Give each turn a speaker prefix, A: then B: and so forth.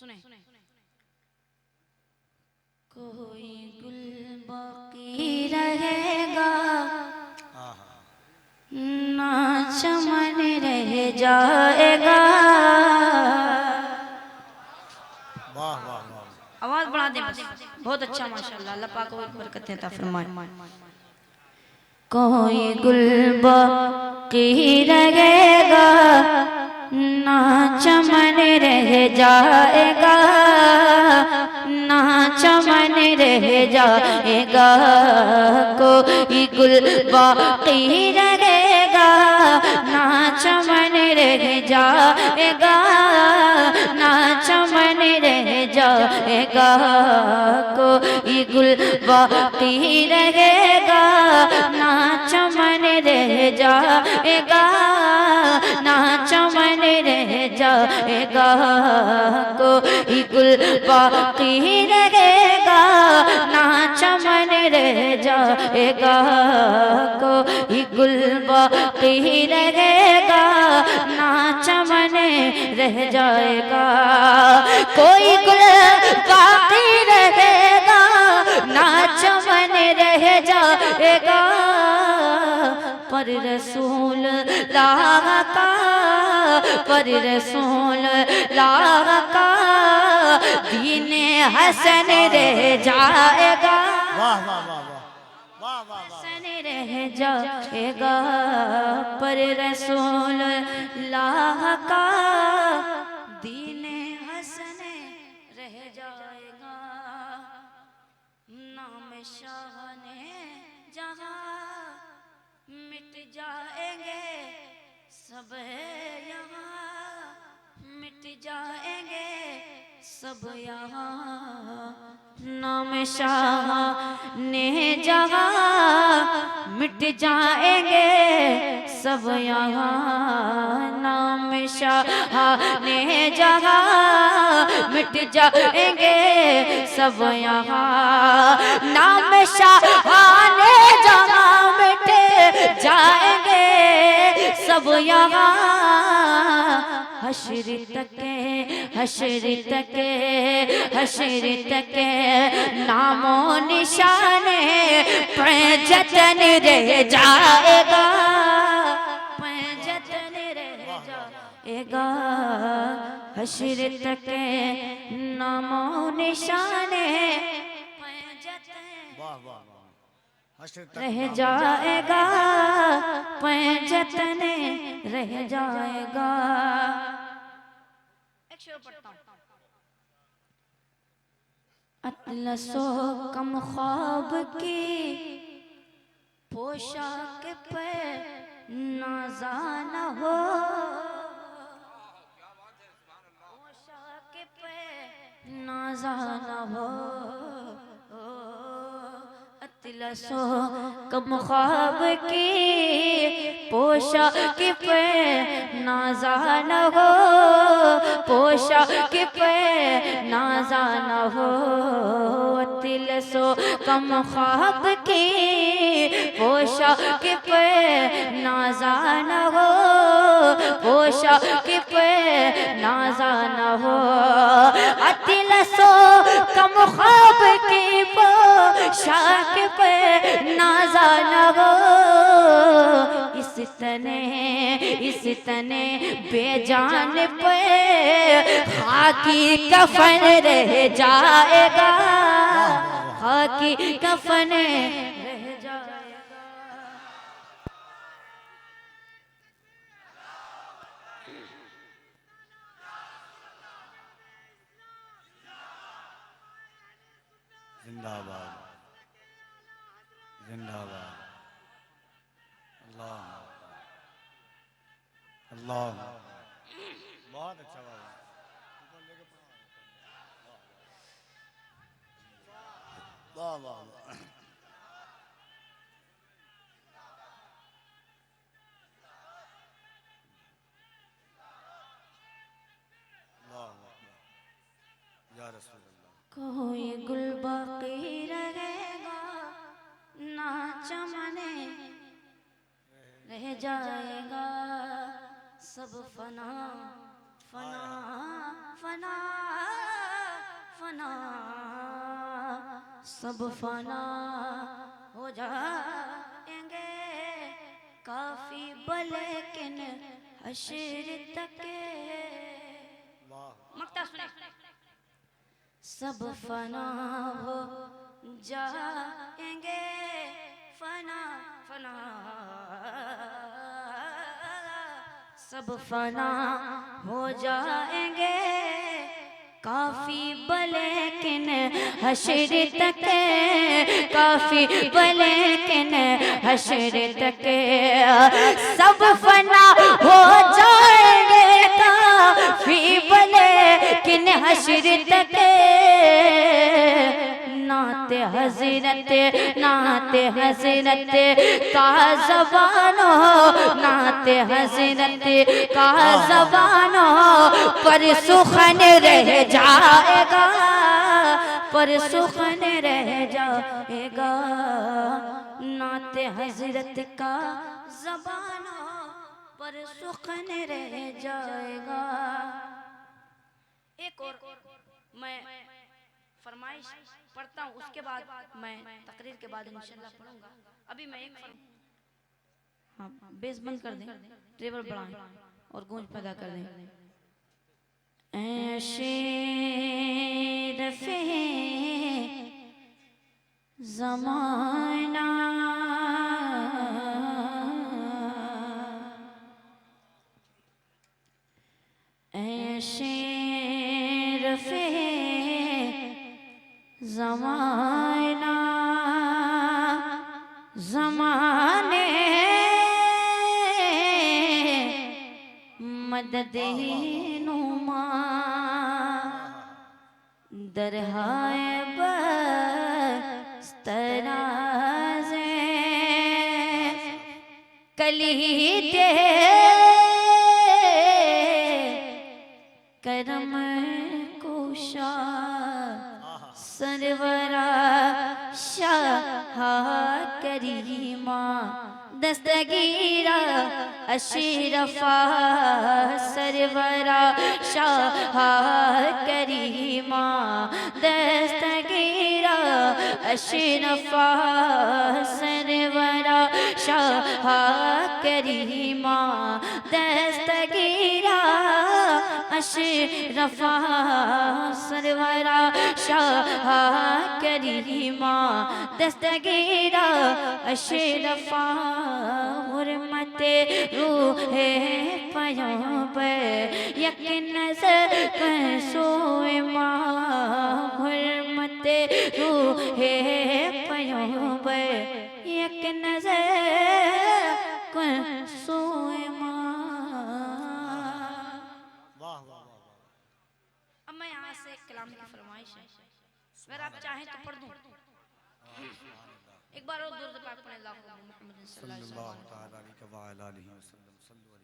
A: सुने कोई गुल बाकी रहेगा ना चमन रह जाएगा।
B: वाह वाह वाह,
A: आवाज बढ़ा दे बस। बहुत अच्छा माशाल्लाह, अल्लाह पाक को बरकतें अता फरमाए। कोई गुल बाकी रहेगा ना चमन रह जाएगा, ना चमन रह जाएगा। कोई गुल बाकी रहेगा ना चमन रह जाएगा, ना चमन रह जाएगा। कोई गुल बाकी रहेगा ना चमन रह जाएगा, ना चमन रह जाएगा। कोई गुल बाकी रहेगा ना चमन रह जाएगा। कोई गुल बाकी रहेगा ना चमन रह जाएगा। कोई गुल बाकी रहेगा ना चमन रह जाएगा। पर रसूल लाह का, पर रसूल लाह का दीने हसन रह जाएगा।
B: वाह वाह वाह वाह वाह वाह वाह,
A: हसन रह जाएगा। पर रसूल लाह का दीने हसन रह जाएगा। नाम शाह ने जहाँ मिट जाएंगे सब यहाँ, मिट जाएंगे सब यहाँ। नाम शाह ने जहाँ मिट जाएंगे सब यहाँ। नाम शाह ने जहाँ मिट जाएंगे सब यहाँ। नाम शाह ने जहाँ मिट जाएंगे सब यहाँ। हशर तक, हशर तक, हशर तक नामो निशान जतन रह जाएगा, जतन रह जाएगा। हशर तक नामो निशान
B: वाह वाह वाह, हश्र तक
A: रह
B: नाम
A: जाएगा, जतन रह जाएगा। एक शेर पढ़ता हूं। अतलसो कम ख्वाब की पोशाक पे नाज़ाना हो, पोशाक पे नाज़ाना हो। अतलसो कम ख्वाब की पोशाक पे नाज़ाना हो, पोशाक पे नाज़ाना हो। अतलसो कम ख्वाब की पोशाक पे नाज़ाना हो, पोशाक पे नाज़ाना हो। अतलसो कम ख्वाब की पोशाक पे नाज़ाना हो। इस तने बेजान पे खाकी कफन रह जाएगा, खाकी कफन रह जाएगा।
B: जिंदाबाद जिंदाबाद। अल्लाह अल्लाह, बहुत अच्छा बाबा। वाह वाह वाह, या रसूल अल्लाह।
A: कोई गुल बाकी रहेगा ना चमन रह जाएगा। सब फना फना फना फना सब फना हो जाएंगे, काफी बलेकिन हशर तक मक्ता सुने। सब फना हो जाएंगे, फना फना सब फना हो जाएंगे, काफी बलेकिन हशर तक, काफी बलेकिन हशर तक सब फना हो जाएंगे, काफी बलेकिन हशर तक नाते हजरत, नाते हजरत का ज़बान हो, नाते हजरत का ज़बान हो, पर सुखन रह जाएगा, पर सुखन रह जाएगा, नाते हजरत का ज़बान हो, पर सुखन रह जाएगा। एक और मैं फरमाइश पढ़ता हूँ, उसके बाद मैं तकरीर के बाद इंशाल्लाह पढ़ूंगा। अभी मैं एक हाँ बेस बंद कर दें, ट्रेबल बढ़ाएं और गूंज पैदा कर दें। ऐ शेर फे ज़माना ऐ शेर फे ज़माना, ज़माने मददीनुमा दरहाए बस्तराज़े कलीते करम कुशा सरवरा शाह करीमा दस्तगीरा अशरफा सरवरा शाह करीमा दस्तगीरा अशरफा सरवरा शाह करीमा दस्तगीरा अशरफा सरवरा शाह करीमा दस्तगीरा अशरफा हुर्मते रूहे पैगंबर यकीन नज़र कर सोए माँ, हुर्मते रूहे पैगंबर यकीन नज़र कर सोए माँ। अब मैं यहाँ से कलाम की फरमाइश है, अगर आप चाहें तो पढ़ दूँ। एक बार और दुरूद पाक पढ़ें, अल्लाहुम्मा मुहम्मद सल्लल्लाहु अलैहि वसल्लम।